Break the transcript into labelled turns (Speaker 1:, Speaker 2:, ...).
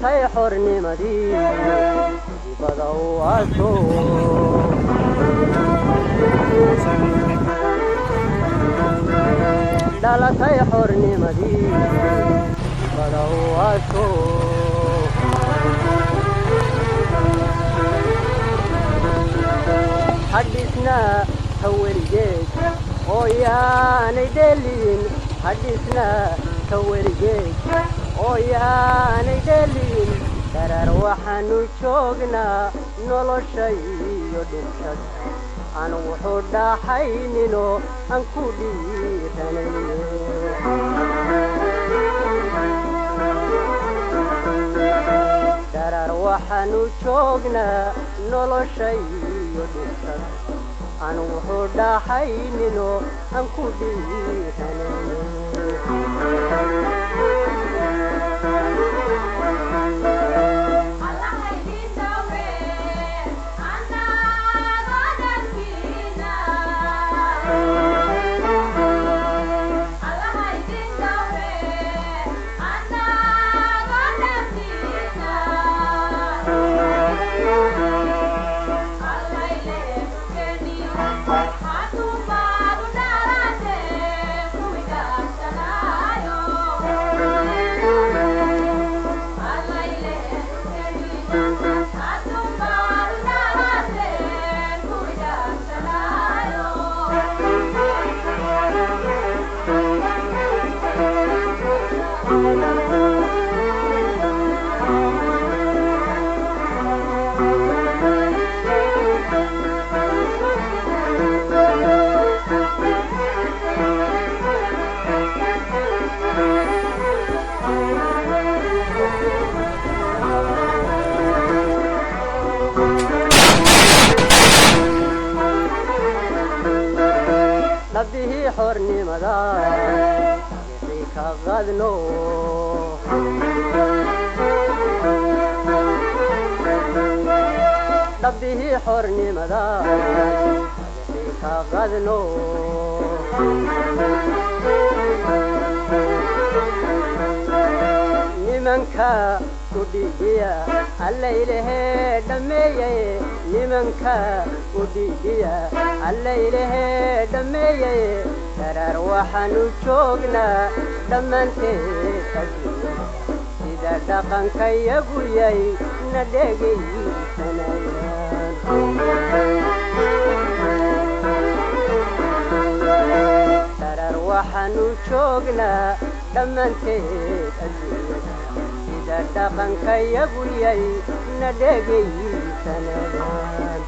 Speaker 1: dhalatay xornimadii dibada u aaso dhalatay xornimadii dibada u aaso hadisna haweligeed oo yaanay dhelin hadisna haweligeed oo yaanay dhelin darar waxaanu joognaa nolosha iyo dhintad aan wuxuu dhaxaynino aan ku dhiiranayne darar waxaanu joognaa nolosha iyo dhintad aan wuxuu dhaxaynino aan ku dhiiranayne نبيه حرني مدى يحيك غذنو نبيه حرني مدى يحيك غذنو نمنك وديجيا الليله دميه نمنك وديجيا الليله دميه ترى وحنو جوجنا دمنتي إذا دقن كي يقولي ندقي سنيان ترى وحنو جوجنا دمنتي إذا دقن كي يقولي ندقي سنيان